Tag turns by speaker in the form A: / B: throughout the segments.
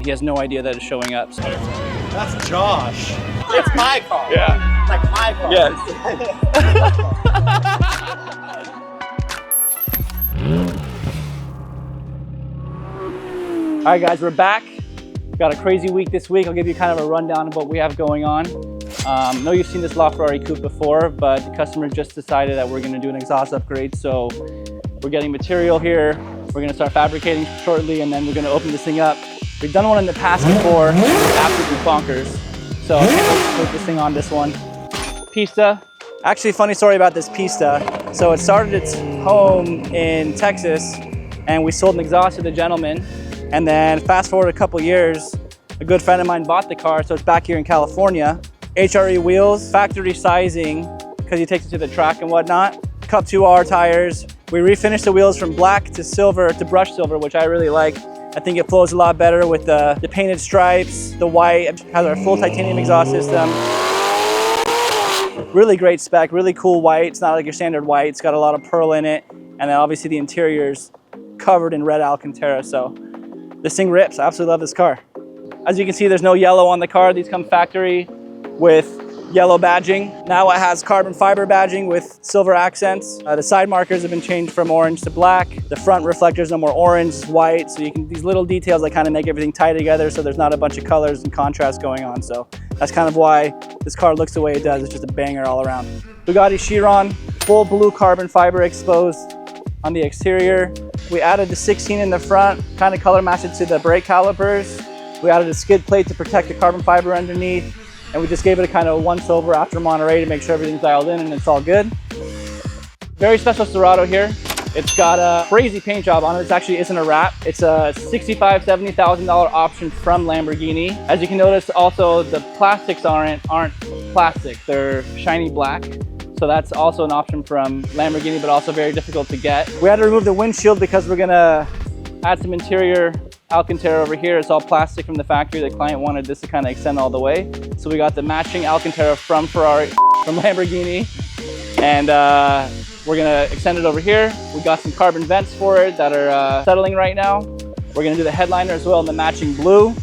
A: He has no idea that it's showing up. So.
B: That's Josh.
C: It's my car.
A: Yeah.
C: Like my car.
A: Yes. All right, guys, we're back. Got a crazy week this week. I'll give you kind of a rundown of what we have going on. I know you've seen this LaFerrari coupe before, but the customer just decided that we're going to do an exhaust upgrade. So we're getting material here. We're going to start fabricating shortly, and then we're going to open this thing up. We've done one in the past before, absolutely bonkers. So let's put this thing on this one. Pista. Actually, funny story about this Pista. So it started its home in Texas, and we sold an exhaust to the gentleman. And then fast forward a couple years, a good friend of mine bought the car, so it's back here in California. HRE wheels, factory sizing, because he takes it to the track and whatnot. Cup 2R tires. We refinished the wheels from black to silver to brushed silver, which I really like. I think it flows a lot better with the painted stripes, the white. It has our full titanium exhaust system. Really great spec, really cool white. It's not like your standard white. It's got a lot of pearl in it. And then obviously the interior's covered in red Alcantara. So this thing rips. I absolutely love this car. As you can see, there's no yellow on the car. These come factory with yellow badging. Now it has carbon fiber badging with silver accents. The side markers have been changed from orange to black. The front reflectors no more orange, it's white. So you can, these little details that kind of make everything tie together so there's not a bunch of colors and contrast going on. So that's kind of why this car looks the way it does. It's just a banger all around. Bugatti Chiron, full blue carbon fiber exposed on the exterior. We added the 16 in the front, kind of color matched it to the brake calipers. We added a skid plate to protect the carbon fiber underneath. And we just gave it a kind of once over after Monterey to make sure everything's dialed in and it's all good. Very special Sterrato here. It's got a crazy paint job on it. It actually isn't a wrap. It's a $65,000, $70,000 option from Lamborghini. As you can notice, also the plastics aren't plastic. They're shiny black. So that's also an option from Lamborghini, but also very difficult to get. We had to remove the windshield because we're gonna add some interior Alcantara over here. It's all plastic from the factory. The client wanted this to kind of extend all the way. So we got the matching Alcantara from Ferrari, from Lamborghini. And we're gonna extend it over here. We got some carbon vents for it that are settling right now. We're gonna do the headliner as well in the matching blue.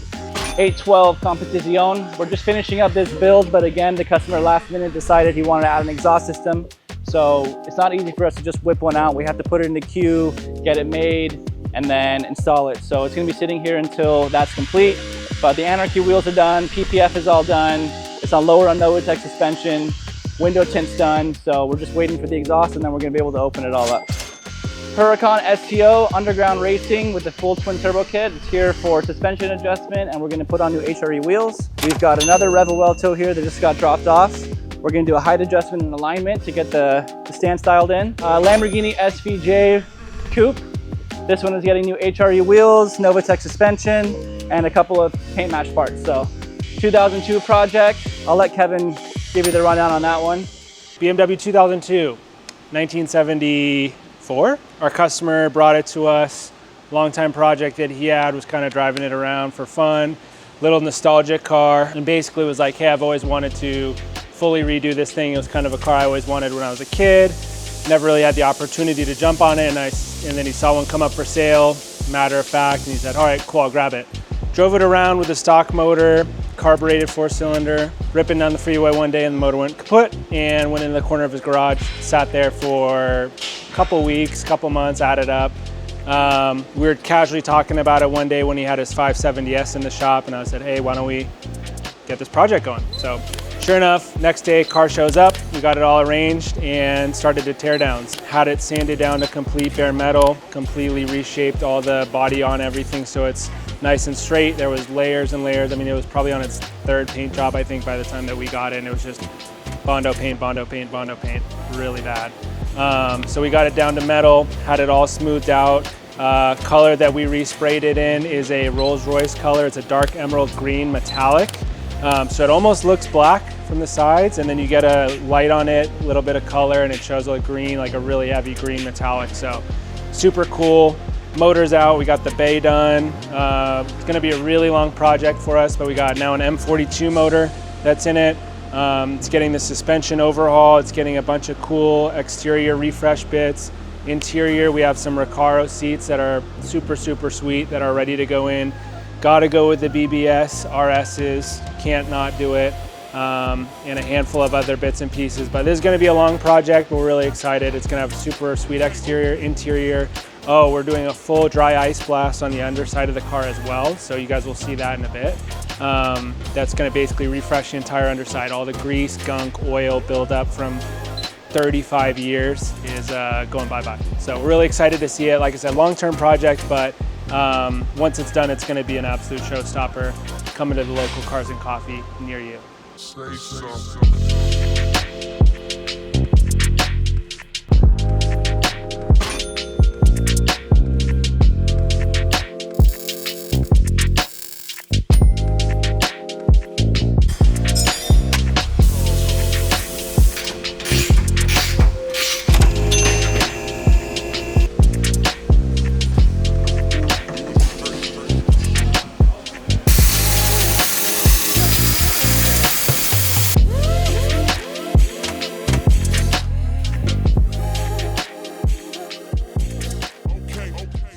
A: 812 Competition. We're just finishing up this build, but again, the customer last minute decided he wanted to add an exhaust system. So it's not easy for us to just whip one out. We have to put it in the queue, get it made, and then install it. So it's gonna be sitting here until that's complete. But the Anarchy wheels are done, PPF is all done. It's on lower on Novitec suspension, window tint's done. So we're just waiting for the exhaust and then we're gonna be able to open it all up. Huracan STO Underground Racing with the full twin turbo kit. It's here for suspension adjustment and we're gonna put on new HRE wheels. We've got another Revuelto here that just got dropped off. We're gonna do a height adjustment and alignment to get the stance dialed in. Lamborghini SVJ coupe. This one is getting new HRE wheels, Novitec suspension, and a couple of paint match parts. So 2002 project. I'll let Kevin give you the rundown on that one.
B: BMW 2002, 1974. Our customer brought it to us. Longtime project that he had, was kind of driving it around for fun. Little nostalgic car, and basically was like, hey, I've always wanted to fully redo this thing. It was kind of a car I always wanted when I was a kid. Never really had the opportunity to jump on it, and then he saw one come up for sale, matter of fact, and he said, all right, cool, I'll grab it. Drove it around with a stock motor, carbureted 4-cylinder, ripping down the freeway one day and the motor went kaput and went in the corner of his garage, sat there for a couple weeks, couple months, added up. We were casually talking about it one day when he had his 570S in the shop, and I said, hey, why don't we get this project going? So sure enough, next day car shows up, we got it all arranged and started the tear downs. Had it sanded down to complete bare metal, completely reshaped all the body on everything so it's nice and straight. There was layers and layers. I mean, it was probably on its third paint job, I think, by the time that we got it, and it was just Bondo paint, Bondo paint, Bondo paint, really bad. So we got it down to metal, had it all smoothed out. Color that we resprayed it in is a Rolls-Royce color. It's a dark emerald green metallic. So it almost looks black from the sides, and then you get a light on it, a little bit of color, and it shows like green, like a really heavy green metallic. So super cool. Motor's out, we got the bay done. It's gonna be a really long project for us, but we got now an M42 motor that's in it. It's getting the suspension overhaul. It's getting a bunch of cool exterior refresh bits. Interior, we have some Recaro seats that are super, super sweet that are ready to go in. Gotta go with the BBS, RSs, can't not do it, and a handful of other bits and pieces. But this is gonna be a long project, but we're really excited. It's gonna have a super sweet exterior, interior. Oh, we're doing a full dry ice blast on the underside of the car as well, so you guys will see that in a bit. That's gonna basically refresh the entire underside. All the grease, gunk, oil buildup from 35 years is going bye-bye. So we're really excited to see it. Like I said, long-term project, but once it's done, it's gonna be an absolute showstopper coming to the local Cars and Coffee near you.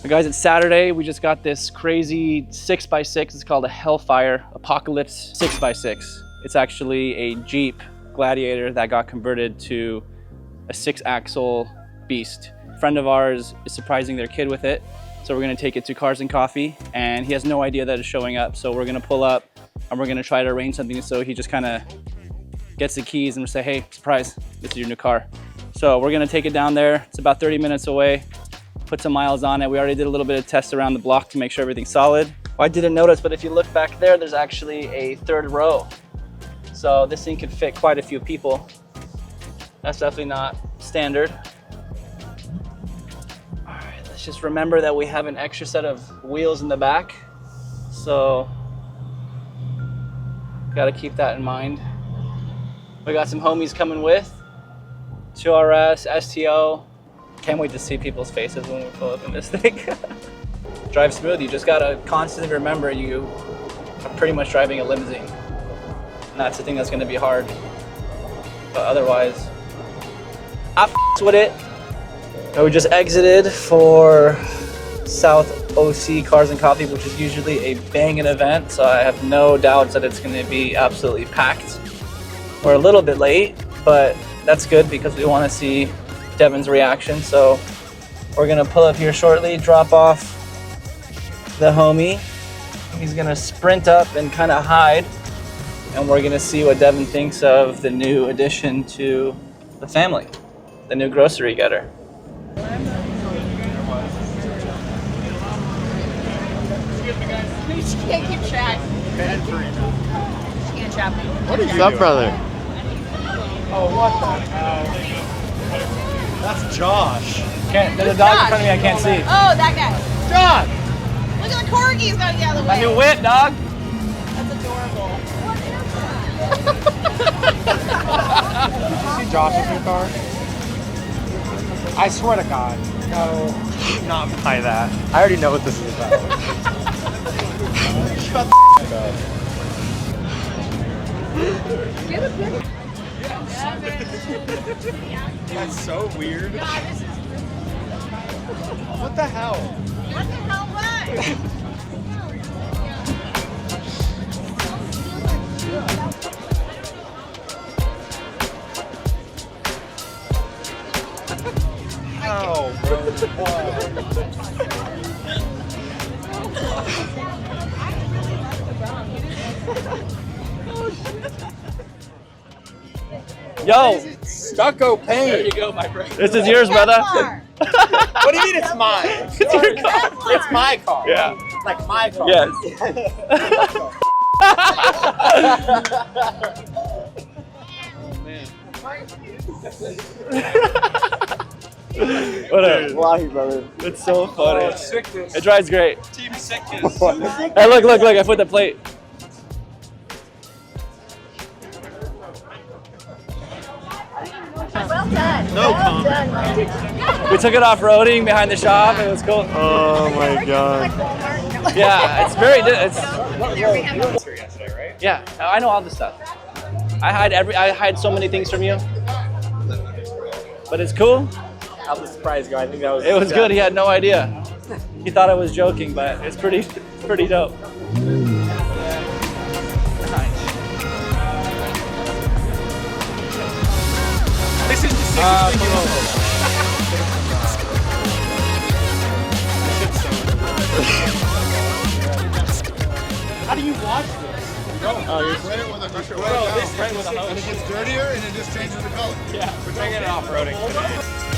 A: Guys, it's Saturday. We just got this crazy 6x6. It's called a Hellfire, Apocalypse 6x6. It's actually a Jeep Gladiator that got converted to a 6-axle beast. A friend of ours is surprising their kid with it. So we're gonna take it to Cars and Coffee, and he has no idea that it's showing up. So we're gonna pull up and we're gonna try to arrange something so he just kind of gets the keys and we'll say, hey, surprise, this is your new car. So we're gonna take it down there. It's about 30 minutes away. Put some miles on it. We already did a little bit of tests around the block to make sure everything's solid. Well, I didn't notice, but if you look back there, there's actually a third row. So this thing could fit quite a few people. That's definitely not standard. All right, let's just remember that we have an extra set of wheels in the back. So gotta keep that in mind. We got some homies coming with. rarest, STO. Can't wait to see people's faces when we pull up in this thing. Drive smooth. You just gotta constantly remember you are pretty much driving a limousine. And that's the thing that's gonna be hard. But otherwise, I with it. And we just exited for South OC Cars and Coffee, which is usually a banging event. So I have no doubts that it's gonna be absolutely packed. We're a little bit late, but that's good because we wanna see Devin's reaction. So we're gonna pull up here shortly, drop off the homie. He's gonna sprint up and kind of hide, and we're gonna see what Devin thinks of the new addition to the family, the new grocery getter.
C: She can't keep track. She can't trap me.
D: What is up, brother?
B: Oh, what the hell?
D: That's Josh.
A: There's a dog in front of me I can't see.
C: Oh, that guy.
A: John!
C: Look at the corgi, he's gotta get out of the way.
A: My new whip, dog!
C: That's adorable.
D: Did you see Josh's new car? I swear to God. No. Do not buy that. I already know what this is about. Shut the up. That's so weird. What the hell?
C: What the hell, what?
D: How, bro?
A: Yo!
D: Stucco paint.
A: There you go, my friend. This is yours, brother.
D: What do you mean it's mine?
A: It's your car.
D: It's my car.
A: Yeah.
D: Like my car.
A: Yes. Whatever.
D: Wallahi, brother.
A: It's so funny.
D: Oh, sickness.
A: It drives great.
D: Team sickness.
A: Hey, look, I put the plate.
C: Well done.
D: No
C: well
D: comment.
C: done.
A: We took it off-roading behind the shop. It was cool.
D: Oh my God.
A: Yeah, it's very, it's,
C: Yesterday,
D: right?
A: yeah, I know all this stuff. I hide so many things from you. But it's cool.
D: I'm the surprise guy. I think that was.
A: It was good. He had no idea. He thought I was joking, but it's pretty dope.
B: This is the sickest thing How do you watch this?
E: Oh, you're spray it with a
B: Bro, this right with a hose.
E: and it gets dirtier and it just changes the color.
B: Yeah, we're taking it off-roading today.